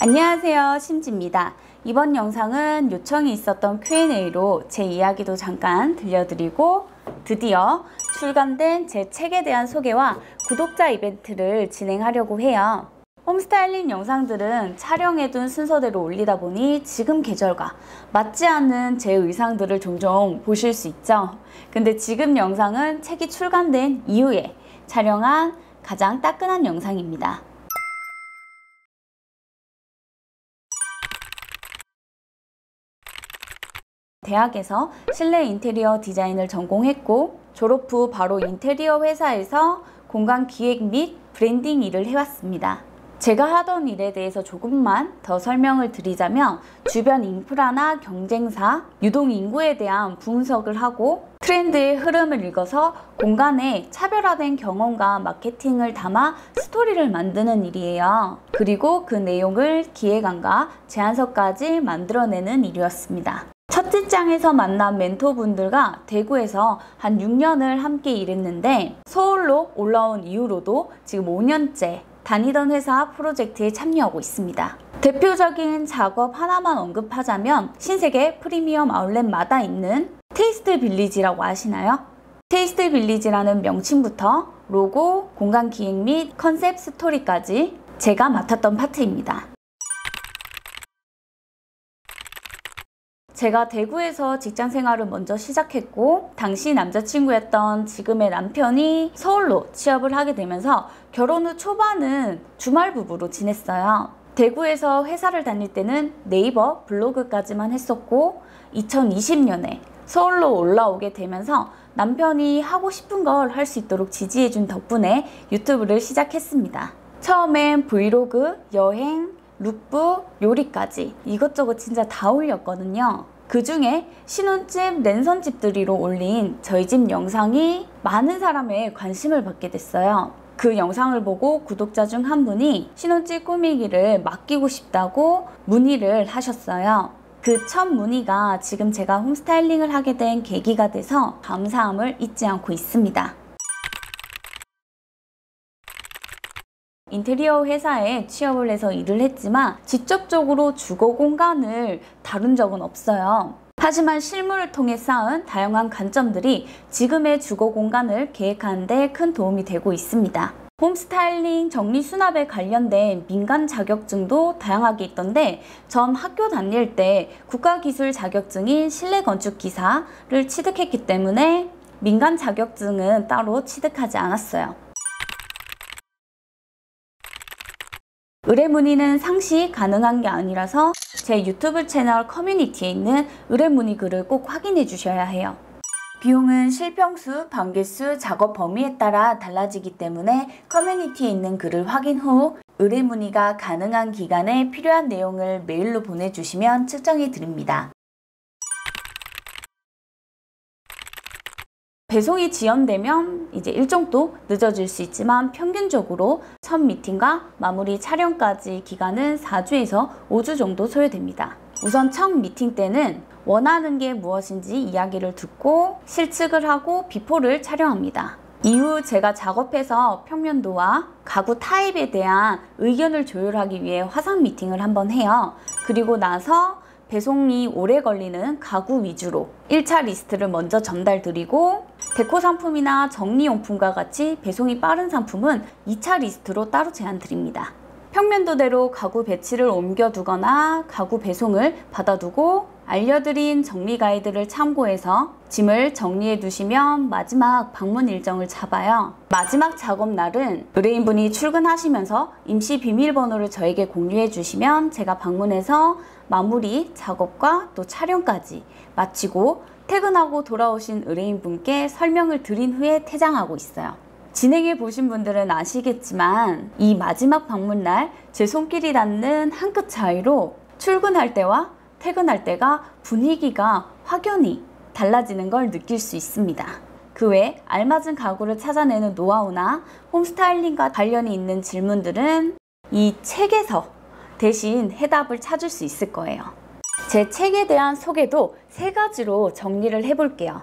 안녕하세요, 심지입니다. 이번 영상은 요청이 있었던 Q&A로 제 이야기도 잠깐 들려드리고 드디어 출간된 제 책에 대한 소개와 구독자 이벤트를 진행하려고 해요. 홈스타일링 영상들은 촬영해둔 순서대로 올리다 보니 지금 계절과 맞지 않는 제 의상들을 종종 보실 수 있죠. 근데 지금 영상은 책이 출간된 이후에 촬영한 가장 따끈한 영상입니다. 대학에서 실내 인테리어 디자인을 전공했고 졸업 후 바로 인테리어 회사에서 공간 기획 및 브랜딩 일을 해왔습니다. 제가 하던 일에 대해서 조금만 더 설명을 드리자면 주변 인프라나 경쟁사, 유동인구에 대한 분석을 하고 트렌드의 흐름을 읽어서 공간에 차별화된 경험과 마케팅을 담아 스토리를 만드는 일이에요. 그리고 그 내용을 기획안과 제안서까지 만들어내는 일이었습니다. 첫 직장에서 만난 멘토분들과 대구에서 한 6년을 함께 일했는데 서울로 올라온 이후로도 지금 5년째 다니던 회사 프로젝트에 참여하고 있습니다. 대표적인 작업 하나만 언급하자면 신세계 프리미엄 아울렛마다 있는 테이스트 빌리지라고 아시나요? 테이스트 빌리지라는 명칭부터 로고, 공간 기획 및 컨셉 스토리까지 제가 맡았던 파트입니다. 제가 대구에서 직장 생활을 먼저 시작했고 당시 남자친구였던 지금의 남편이 서울로 취업을 하게 되면서 결혼 후 초반은 주말 부부로 지냈어요. 대구에서 회사를 다닐 때는 네이버 블로그까지만 했었고 2020년에 서울로 올라오게 되면서 남편이 하고 싶은 걸 할 수 있도록 지지해준 덕분에 유튜브를 시작했습니다. 처음엔 브이로그, 여행, 룩북, 요리까지 이것저것 진짜 다 올렸거든요. 그 중에 신혼집, 랜선집들이로 올린 저희 집 영상이 많은 사람의 관심을 받게 됐어요. 그 영상을 보고 구독자 중 한 분이 신혼집 꾸미기를 맡기고 싶다고 문의를 하셨어요. 그 첫 문의가 지금 제가 홈스타일링을 하게 된 계기가 돼서 감사함을 잊지 않고 있습니다. 인테리어 회사에 취업을 해서 일을 했지만 직접적으로 주거 공간을 다룬 적은 없어요. 하지만 실무를 통해 쌓은 다양한 관점들이 지금의 주거 공간을 계획하는 데 큰 도움이 되고 있습니다. 홈스타일링 정리수납에 관련된 민간 자격증도 다양하게 있던데 전 학교 다닐 때 국가기술 자격증인 실내건축기사를 취득했기 때문에 민간 자격증은 따로 취득하지 않았어요. 의뢰 문의는 상시 가능한 게 아니라서 제 유튜브 채널 커뮤니티에 있는 의뢰 문의 글을 꼭 확인해 주셔야 해요. 비용은 실평수, 반개수, 작업 범위에 따라 달라지기 때문에 커뮤니티에 있는 글을 확인 후 의뢰 문의가 가능한 기간에 필요한 내용을 메일로 보내주시면 측정해 드립니다. 배송이 지연되면 이제 일정도 늦어질 수 있지만 평균적으로 첫 미팅과 마무리 촬영까지 기간은 4주에서 5주 정도 소요됩니다. 우선 첫 미팅 때는 원하는 게 무엇인지 이야기를 듣고 실측을 하고 비포를 촬영합니다. 이후 제가 작업해서 평면도와 가구 타입에 대한 의견을 조율하기 위해 화상 미팅을 한번 해요. 그리고 나서 배송이 오래 걸리는 가구 위주로 1차 리스트를 먼저 전달드리고 데코 상품이나 정리용품과 같이 배송이 빠른 상품은 2차 리스트로 따로 제안드립니다. 평면도대로 가구 배치를 옮겨두거나 가구 배송을 받아두고 알려드린 정리 가이드를 참고해서 짐을 정리해 두시면 마지막 방문 일정을 잡아요. 마지막 작업 날은 의뢰인분이 출근하시면서 임시 비밀번호를 저에게 공유해 주시면 제가 방문해서 마무리 작업과 또 촬영까지 마치고 퇴근하고 돌아오신 의뢰인분께 설명을 드린 후에 퇴장하고 있어요. 진행해 보신 분들은 아시겠지만 이 마지막 방문날 제 손길이 닿는 한 끗 차이로 출근할 때와 퇴근할 때가 분위기가 확연히 달라지는 걸 느낄 수 있습니다. 그 외에 알맞은 가구를 찾아내는 노하우나 홈스타일링과 관련이 있는 질문들은 이 책에서 대신 해답을 찾을 수 있을 거예요. 제 책에 대한 소개도 3가지로 정리를 해볼게요.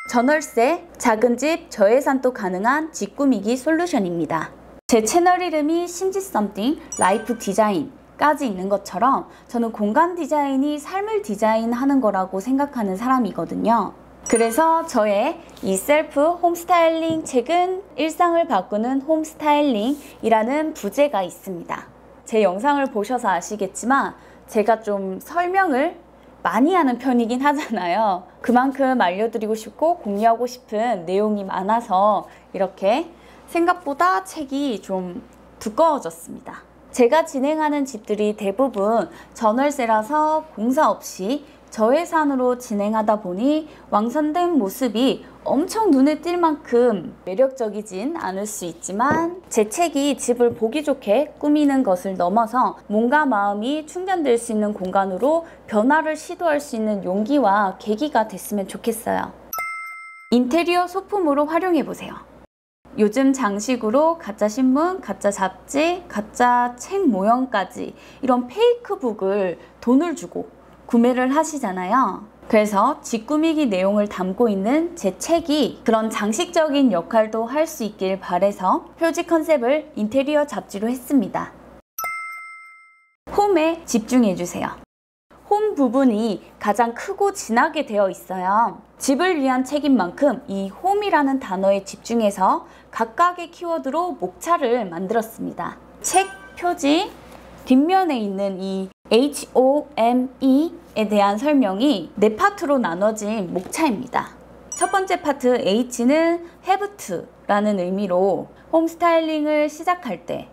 전월세, 작은 집, 저예산도 가능한 집 꾸미기 솔루션입니다. 제 채널 이름이 심지썸띵 라이프 디자인, 까지 있는 것처럼 저는 공간 디자인이 삶을 디자인하는 거라고 생각하는 사람이거든요. 그래서 저의 이 셀프 홈스타일링 책은 일상을 바꾸는 홈스타일링이라는 부제가 있습니다. 제 영상을 보셔서 아시겠지만 제가 좀 설명을 많이 하는 편이긴 하잖아요. 그만큼 알려드리고 싶고 공유하고 싶은 내용이 많아서 이렇게 생각보다 책이 좀 두꺼워졌습니다. 제가 진행하는 집들이 대부분 전월세라서 공사 없이 저예산으로 진행하다 보니 완성된 모습이 엄청 눈에 띌 만큼 매력적이진 않을 수 있지만 제 책이 집을 보기 좋게 꾸미는 것을 넘어서 몸과 마음이 충전될 수 있는 공간으로 변화를 시도할 수 있는 용기와 계기가 됐으면 좋겠어요. 인테리어 소품으로 활용해보세요. 요즘 장식으로 가짜 신문, 가짜 잡지, 가짜 책 모형까지 이런 페이크북을 돈을 주고 구매를 하시잖아요. 그래서 집 꾸미기 내용을 담고 있는 제 책이 그런 장식적인 역할도 할 수 있길 바래서 표지 컨셉을 인테리어 잡지로 했습니다. 홈에 집중해주세요. 홈 부분이 가장 크고 진하게 되어 있어요. 집을 위한 책인 만큼 이 홈이라는 단어에 집중해서 각각의 키워드로 목차를 만들었습니다. 책 표지 뒷면에 있는 이 HOME에 대한 설명이 4파트로 나눠진 목차입니다. 첫 번째 파트 H는 have to라는 의미로 홈스타일링을 시작할 때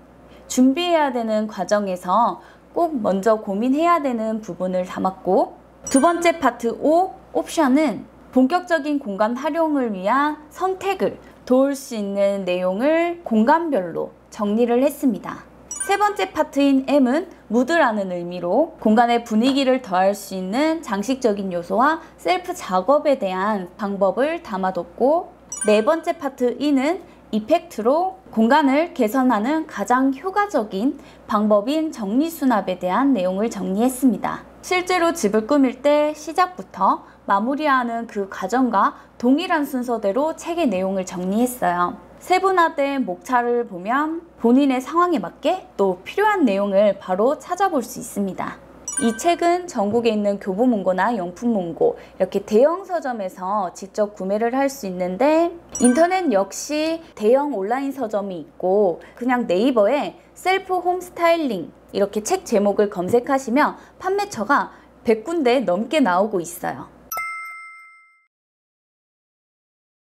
준비해야 되는 과정에서 꼭 먼저 고민해야 되는 부분을 담았고, 두 번째 파트 O, 옵션은 본격적인 공간 활용을 위한 선택을 도울 수 있는 내용을 공간별로 정리를 했습니다. 세 번째 파트인 M은 무드라는 의미로 공간의 분위기를 더할 수 있는 장식적인 요소와 셀프 작업에 대한 방법을 담아뒀고, 네 번째 파트 E는 이펙트로 공간을 개선하는 가장 효과적인 방법인 정리수납에 대한 내용을 정리했습니다. 실제로 집을 꾸밀 때 시작부터 마무리하는 그 과정과 동일한 순서대로 책의 내용을 정리했어요. 세분화된 목차를 보면 본인의 상황에 맞게 또 필요한 내용을 바로 찾아볼 수 있습니다. 이 책은 전국에 있는 교보문고나 영품문고 이렇게 대형 서점에서 직접 구매를 할 수 있는데, 인터넷 역시 대형 온라인 서점이 있고 그냥 네이버에 셀프 홈 스타일링 이렇게 책 제목을 검색하시면 판매처가 100군데 넘게 나오고 있어요.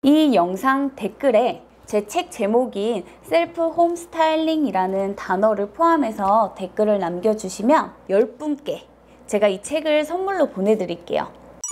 이 영상 댓글에 제 책 제목인 셀프 홈 스타일링이라는 단어를 포함해서 댓글을 남겨주시면 10분께 제가 이 책을 선물로 보내드릴게요.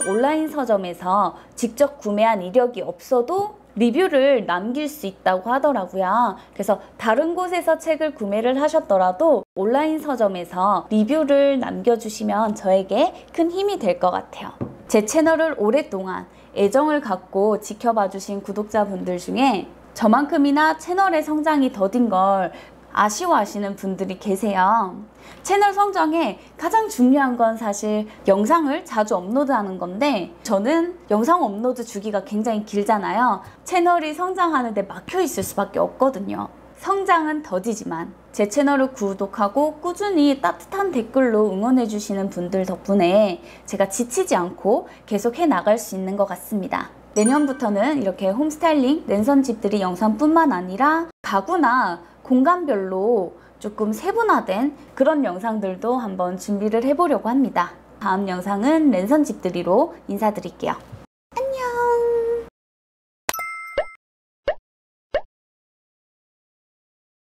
온라인 서점에서 직접 구매한 이력이 없어도 리뷰를 남길 수 있다고 하더라고요. 그래서 다른 곳에서 책을 구매를 하셨더라도 온라인 서점에서 리뷰를 남겨주시면 저에게 큰 힘이 될 것 같아요. 제 채널을 오랫동안 애정을 갖고 지켜봐 주신 구독자분들 중에 저만큼이나 채널의 성장이 더딘 걸 아쉬워하시는 분들이 계세요. 채널 성장에 가장 중요한 건 사실 영상을 자주 업로드하는 건데, 저는 영상 업로드 주기가 굉장히 길잖아요. 채널이 성장하는데 막혀 있을 수밖에 없거든요. 성장은 더디지만 제 채널을 구독하고 꾸준히 따뜻한 댓글로 응원해 주시는 분들 덕분에 제가 지치지 않고 계속 해 나갈 수 있는 것 같습니다. 내년부터는 이렇게 홈스타일링 랜선 집들이 영상뿐만 아니라 가구나 공간별로 조금 세분화된 그런 영상들도 한번 준비를 해보려고 합니다. 다음 영상은 랜선 집들이로 인사드릴게요.